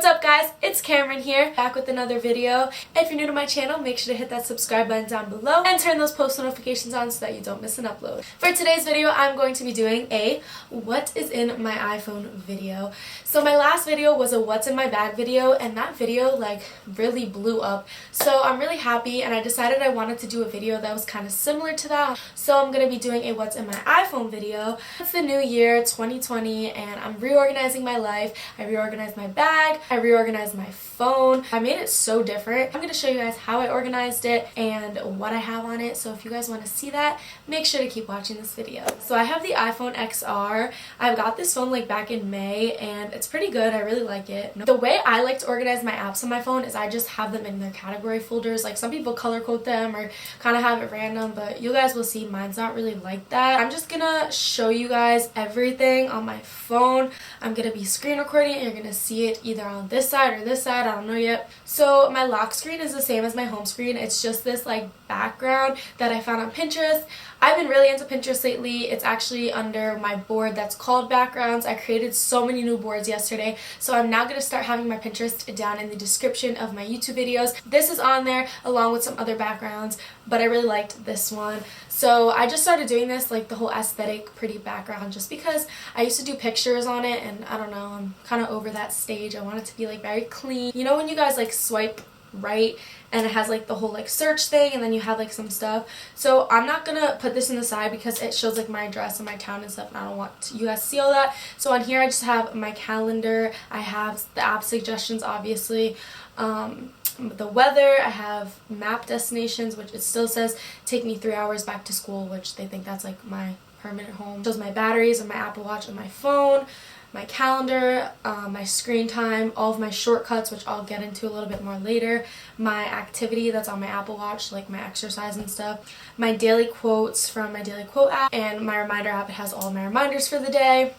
What's up guys, it's Cameron here, back with another video. If you're new to my channel, make sure to hit that subscribe button down below and turn those post notifications on so that you don't miss an upload. For today's video, I'm going to be doing a what is in my iPhone video. So my last video was a what's in my bag video, and that video like really blew up. So I'm really happy, and I decided I wanted to do a video that was kind of similar to that. So I'm going to be doing a what's in my iPhone video. It's the new year, 2020, and I'm reorganizing my life. I reorganized my bag, I reorganized my phone. I made it so different. I'm going to show you guys how I organized it and what I have on it. So if you guys want to see that, make sure to keep watching this video. So I have the iPhone XR. I got this phone like back in May, and it's pretty good. I really like it. The way I like to organize my apps on my phone is I just have them in their category folders. Like some people color code them or kind of have it random, but you guys will see mine's not really like that. I'm just gonna show you guys everything on my phone. I'm gonna be screen recording and you're gonna see it either on this side or this side, I don't know yet. So my lock screen is the same as my home screen. It's just this like background that I found on Pinterest. I've been really into Pinterest lately. It's actually under my board that's called backgrounds. I created so many new boards yesterday, so I'm now going to start having my Pinterest down in the description of my YouTube videos. This is on there along with some other backgrounds, but I really liked this one. So I just started doing this, like the whole aesthetic pretty background, just because I used to do pictures on it, and I don't know, I'm kind of over that stage. I want it to be like very clean. You know when you guys like swipe right and it has like the whole like search thing and then you have like some stuff? So I'm not gonna put this in the side because it shows like my address and my town and stuff, and I don't want you guys to see all that. So on here I just have my calendar, I have the app suggestions obviously, the weather, I have map destinations, which it still says take me 3 hours back to school, which they think that's like my permanent home. It shows my batteries on my Apple Watch and my phone, my calendar, my screen time, all of my shortcuts, which I'll get into a little bit more later, my activity that's on my Apple Watch, like my exercise and stuff, my daily quotes from my daily quote app, and my reminder app. It has all my reminders for the day.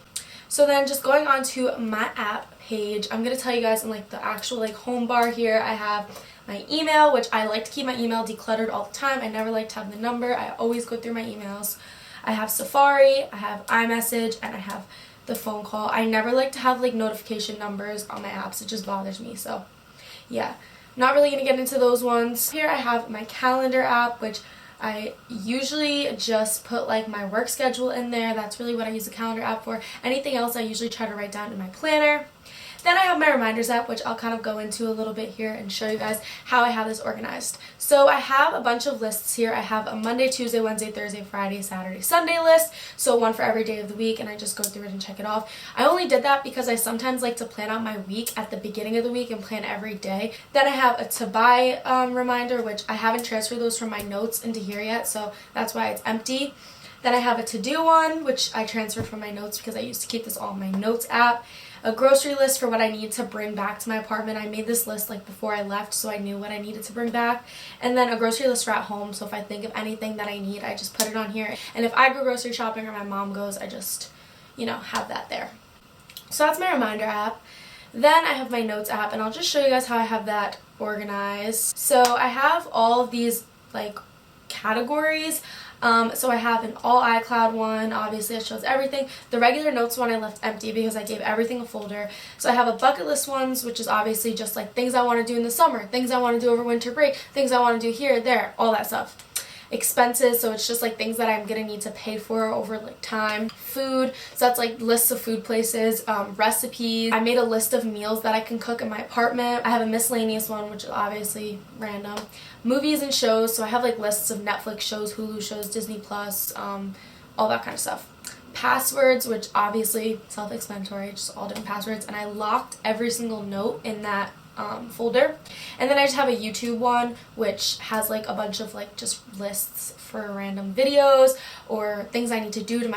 So then just going on to my app page, I'm going to tell you guys in like the actual like home bar here, I have my email, which I like to keep my email decluttered all the time. I never like to have the number. I always go through my emails. I have Safari, I have iMessage, and I have the phone call. I never like to have like notification numbers on my apps. It just bothers me. So yeah, not really gonna get into those ones. Here I have my calendar app, which I usually just put like my work schedule in there. That's really what I use the calendar app for. Anything else I usually try to write down in my planner. Then I have my reminders app, which I'll kind of go into a little bit here and show you guys how I have this organized. So I have a bunch of lists here. I have a Monday, Tuesday, Wednesday, Thursday, Friday, Saturday, Sunday list. So one for every day of the week, and I just go through it and check it off. I only did that because I sometimes like to plan out my week at the beginning of the week and plan every day. Then I have a to buy reminder, which I haven't transferred those from my notes into here yet, so that's why it's empty. Then I have a to-do one, which I transferred from my notes because I used to keep this all in my notes app. A grocery list for what I need to bring back to my apartment. I made this list like before I left, so I knew what I needed to bring back. And then a grocery list for at home, so if I think of anything that I need, I just put it on here. And if I go grocery shopping or my mom goes, I just, you know, have that there. So that's my reminder app. Then I have my notes app, and I'll just show you guys how I have that organized. So I have all of these like categories. So I have an all iCloud one, obviously it shows everything. The regular notes one I left empty because I gave everything a folder. So I have a bucket list ones, which is obviously just like things I want to do in the summer, things I want to do over winter break, things I want to do here, there, all that stuff. Expenses, so it's just like things that I'm gonna need to pay for over like time. Food, so that's like lists of food places. Recipes, I made a list of meals that I can cook in my apartment. I have a miscellaneous one, which is obviously random. Movies and shows, so I have like lists of Netflix shows, Hulu shows, Disney Plus, all that kind of stuff. Passwords, which obviously self-explanatory, just all different passwords, and I locked every single note in that folder. And then I just have a YouTube one, which has like a bunch of like just lists for random videos or things I need to do to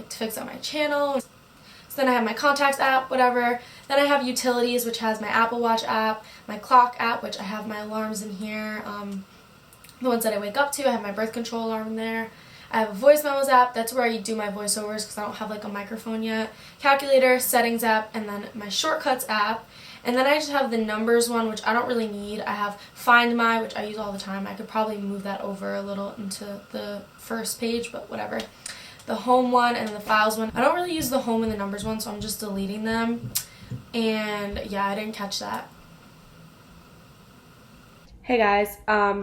fix up my channel. So then I have my contacts app, whatever. Then I have utilities, which has my Apple Watch app, my clock app, which I have my alarms in here, the ones that I wake up to. I have my birth control alarm in there. I have a voice memos app. That's where I do my voiceovers because I don't have like a microphone yet. Calculator, settings app, and then my shortcuts app. And then I just have the numbers one, which I don't really need. I have Find My, which I use all the time. I could probably move that over a little into the first page, but whatever. The home one and the files one. I don't really use the home and the numbers one, so I'm just deleting them. And yeah, I didn't catch that. Hey guys,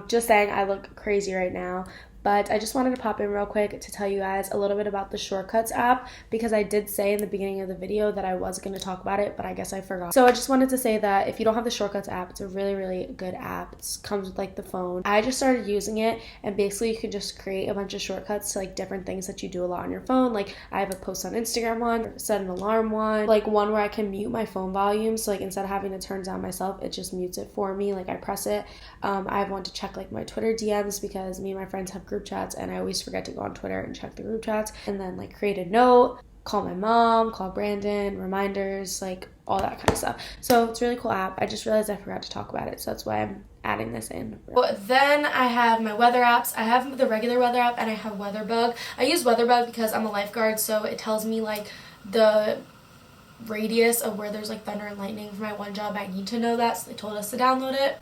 just saying I look crazy right now, but I just wanted to pop in real quick to tell you guys a little bit about the Shortcuts app, because I did say in the beginning of the video that I was going to talk about it, but I guess I forgot. So I just wanted to say that if you don't have the Shortcuts app, it's a really, really good app. It comes with like the phone. I just started using it, and basically you can just create a bunch of shortcuts to like different things that you do a lot on your phone. Like I have a post on Instagram one, set an alarm one, like one where I can mute my phone volume. So like instead of having to turn down myself, it just mutes it for me. Like I press it. I have one to check like my Twitter DMs, because me and my friends have group chats and I always forget to go on Twitter and check the group chats. And then like create a note, call my mom, call Brandon, reminders, like all that kind of stuff. So it's a really cool app. I just realized I forgot to talk about it, so that's why I'm adding this in. Well, then I have my weather apps. I have the regular weather app and I have WeatherBug. I use WeatherBug because I'm a lifeguard, so it tells me like the radius of where there's like thunder and lightning. For my one job, I need to know that, so they told us to download it.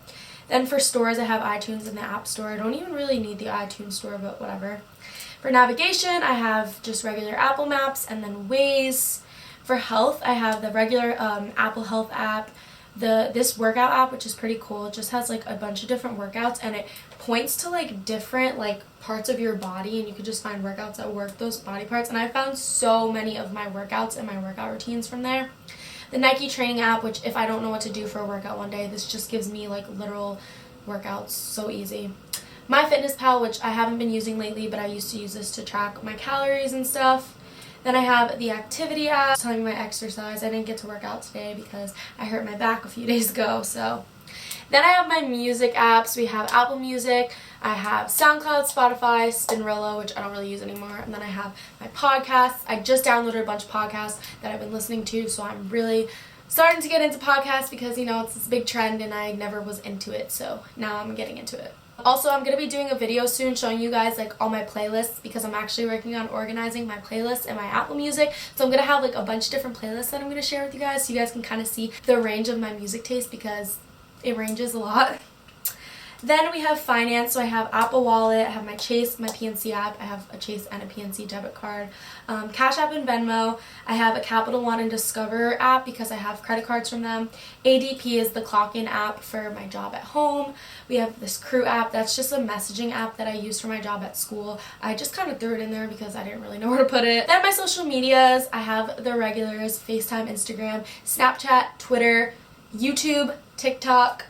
Then for stores, I have iTunes in the App Store. I don't even really need the iTunes Store, but whatever. For navigation, I have just regular Apple Maps and then Waze. For health, I have the regular Apple Health app, this workout app, which is pretty cool. It just has like a bunch of different workouts, and it points to like different like parts of your body, and you could just find workouts that work those body parts. And I found so many of my workouts and my workout routines from there. The Nike training app, which if I don't know what to do for a workout one day, this just gives me like literal workouts, so easy. MyFitnessPal, which I haven't been using lately, but I used to use this to track my calories and stuff. Then I have the activity app telling me my exercise. I didn't get to work out today because I hurt my back a few days ago, so. Then I have my music apps. We have Apple Music, I have SoundCloud, Spotify, Spinrilla, which I don't really use anymore, and then I have my podcasts. I just downloaded a bunch of podcasts that I've been listening to, so I'm really starting to get into podcasts because, you know, it's this big trend and I never was into it, so now I'm getting into it. Also, I'm going to be doing a video soon showing you guys like all my playlists, because I'm actually working on organizing my playlists in my Apple Music. So I'm going to have like a bunch of different playlists that I'm going to share with you guys, so you guys can kind of see the range of my music taste, because it ranges a lot. Then we have finance, so I have Apple Wallet, I have my Chase, my PNC app, I have a Chase and a PNC debit card, Cash App and Venmo, I have a Capital One and Discover app because I have credit cards from them, ADP is the clock-in app for my job at home, we have this Crew app, that's just a messaging app that I use for my job at school. I just kind of threw it in there because I didn't really know where to put it. Then my social medias, I have the regulars, FaceTime, Instagram, Snapchat, Twitter, YouTube, TikTok.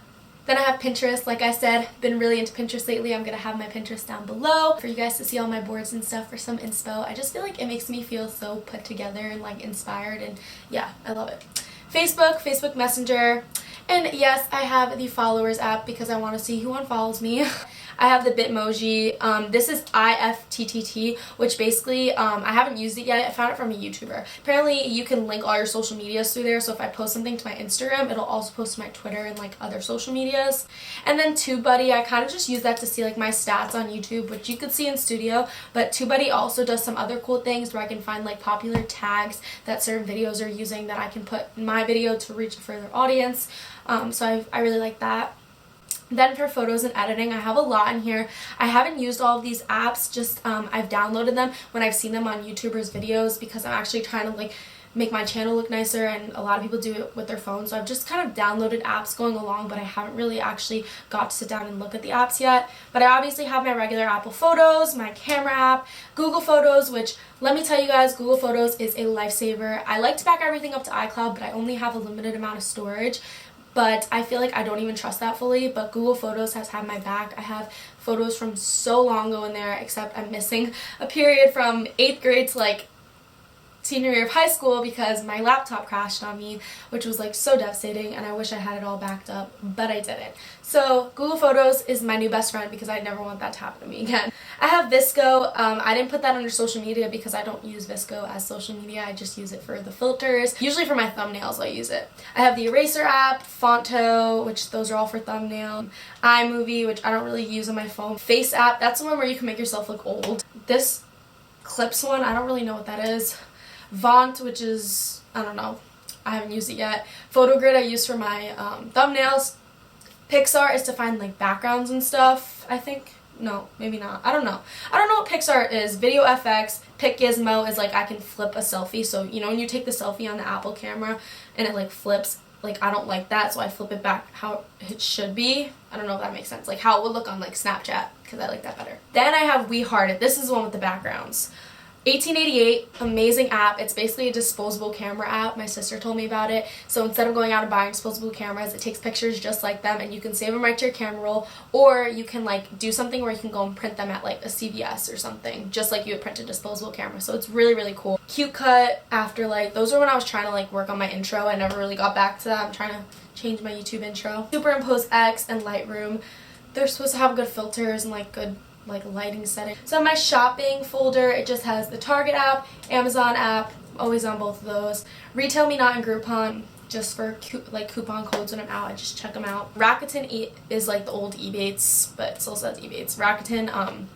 Then I have Pinterest. Like I said, been really into Pinterest lately. I'm going to have my Pinterest down below for you guys to see all my boards and stuff for some inspo. I just feel like it makes me feel so put together and like inspired, and yeah, I love it. Facebook Messenger, and yes, I have the followers app because I want to see who unfollows me. I have the Bitmoji. This is IFTTT, which basically, I haven't used it yet. I found it from a YouTuber. Apparently, you can link all your social medias through there, so if I post something to my Instagram, it'll also post to my Twitter and like other social medias. And then TubeBuddy, I kind of just use that to see like my stats on YouTube, which you could see in Studio, but TubeBuddy also does some other cool things where I can find like popular tags that certain videos are using that I can put in my video to reach a further audience. So I really like that. Then for photos and editing, I have a lot in here. I haven't used all of these apps, just I've downloaded them when I've seen them on YouTubers' videos, because I'm actually trying to like make my channel look nicer, and a lot of people do it with their phones. So I've just kind of downloaded apps going along, but I haven't really actually got to sit down and look at the apps yet. But I obviously have my regular Apple Photos, my camera app, Google Photos, which let me tell you guys, Google Photos is a lifesaver. I like to back everything up to iCloud, but I only have a limited amount of storage. But I feel like I don't even trust that fully, but Google Photos has had my back. I have photos from so long ago in there, except I'm missing a period from 8th grade to like senior year of high school because my laptop crashed on me, which was like so devastating, and I wish I had it all backed up, but I didn't. So Google Photos is my new best friend because I never want that to happen to me again. I have VSCO. I didn't put that under social media because I don't use VSCO as social media. I just use it for the filters. Usually for my thumbnails I use it. I have the Eraser app, Fonto, which those are all for thumbnail, iMovie, which I don't really use on my phone, Face app, that's the one where you can make yourself look old. This Clips one, I don't really know what that is. Vaunt, which is, I don't know, I haven't used it yet. PhotoGrid I use for my thumbnails. Pixar is to find like backgrounds and stuff, I think. No, maybe not. I don't know. I don't know what PixArt is. Video FX. Pic Gizmo is like I can flip a selfie. So, you know, when you take the selfie on the Apple camera and it like flips, like I don't like that, so I flip it back how it should be. I don't know if that makes sense. Like how it would look on like Snapchat, because I like that better. Then I have We Heart It. This is the one with the backgrounds. 1888, amazing app. It's basically a disposable camera app. My sister told me about it. So instead of going out and buying disposable cameras, it takes pictures just like them, and you can save them right to your camera roll, or you can like do something where you can go and print them at like a CVS or something, just like you would print a disposable camera. So it's really, really cool. Cute Cut, Afterlight, those are when I was trying to like work on my intro. I never really got back to that. I'm trying to change my YouTube intro. Superimpose X and Lightroom. They're supposed to have good filters and like good like lighting setting. So my shopping folder, it just has the Target app, Amazon app, always on both of those. Retail Me Not and Groupon, just for like coupon codes when I'm out, I just check them out. Rakuten is like the old Ebates, but it still says Ebates. Rakuten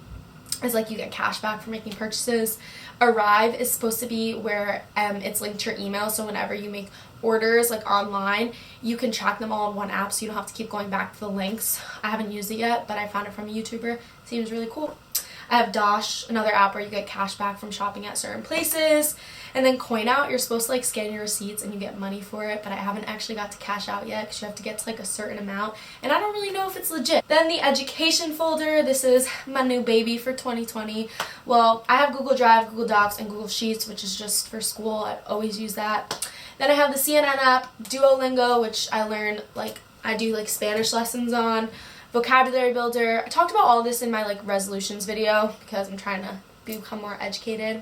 is like you get cash back for making purchases. Arrive is supposed to be where it's linked to your email, so whenever you make orders like online, you can track them all in one app, so you don't have to keep going back to the links. I haven't used it yet, but I found it from a YouTuber. Seems really cool. I have Dosh, another app where you get cash back from shopping at certain places. And then Coin Out, you're supposed to like scan your receipts and you get money for it, but I haven't actually got to cash out yet because you have to get to like a certain amount, and I don't really know if it's legit. Then the education folder, this is my new baby for 2020. Well, I have Google Drive, Google Docs, and Google Sheets, which is just for school. I always use that. Then I have the CNN app, Duolingo, which I learned like I do like Spanish lessons on. Vocabulary Builder. I talked about all this in my like resolutions video because I'm trying to become more educated.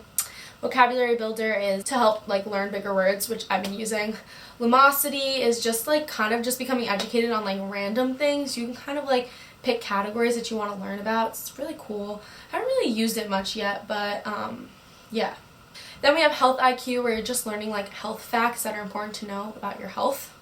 Vocabulary Builder is to help like learn bigger words, which I've been using. Lumosity is just like kind of just becoming educated on like random things. You can kind of like pick categories that you want to learn about. It's really cool. I haven't really used it much yet, but yeah. Then we have Health IQ, where you're just learning like health facts that are important to know about your health.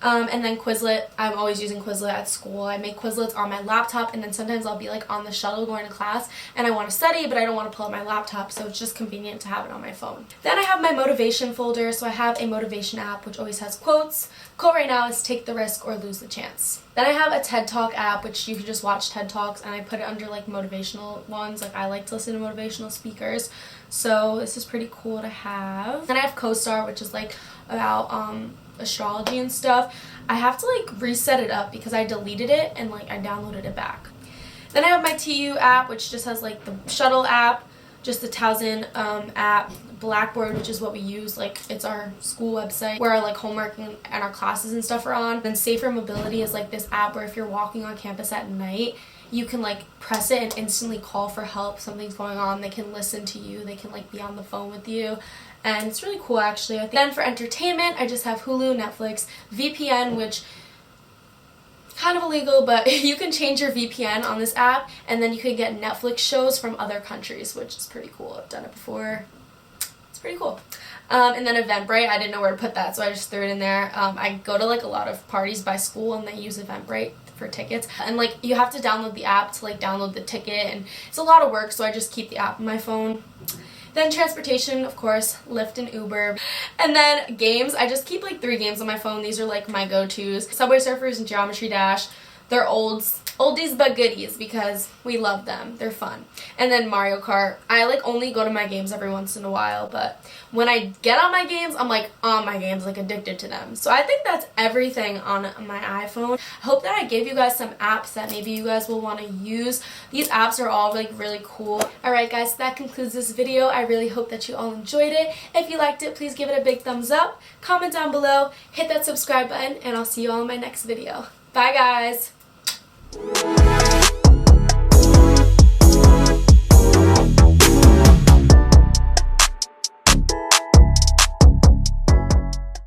And then Quizlet. I'm always using Quizlet at school. I make Quizlets on my laptop, and then sometimes I'll be like on the shuttle going to class and I want to study, but I don't want to pull out my laptop, so it's just convenient to have it on my phone. Then I have my motivation folder, so I have a motivation app which always has quotes. Quote right now is take the risk or lose the chance. Then I have a TED Talk app, which you can just watch TED Talks, and I put it under like motivational ones. Like I like to listen to motivational speakers, so this is pretty cool to have. Then I have CoStar, which is like about astrology and stuff. I have to like reset it up because I deleted it and like I downloaded it back. Then I have my TU app, which just has like the shuttle app, just the Towson app, Blackboard, which is what we use, like it's our school website where our like homework and our classes and stuff are on. Then Safer Mobility is like this app where if you're walking on campus at night, you can like press it and instantly call for help. Something's going on, they can listen to you, they can like be on the phone with you, and it's really cool actually. I think. Then for entertainment, I just have Hulu, Netflix, VPN, which kind of illegal, but you can change your VPN on this app, and then you can get Netflix shows from other countries, which is pretty cool. I've done it before. It's pretty cool. And then Eventbrite, I didn't know where to put that, so I just threw it in there. I go to like a lot of parties by school, and they use Eventbrite for tickets, and like you have to download the app to like download the ticket, and it's a lot of work, so I just keep the app on my phone. Then transportation, of course, Lyft and Uber. And then games, I just keep like 3 games on my phone. These are like my go-tos. Subway Surfers and Geometry Dash. They're oldies but goodies because we love them. They're fun. And then Mario Kart. I like only go to my games every once in a while, but when I get on my games, I'm like on my games, like addicted to them. So I think that's everything on my iPhone. I hope that I gave you guys some apps that maybe you guys will want to use. These apps are all like really cool. Alright guys, that concludes this video. I really hope that you all enjoyed it. If you liked it, please give it a big thumbs up. Comment down below, hit that subscribe button, and I'll see you all in my next video. Bye guys!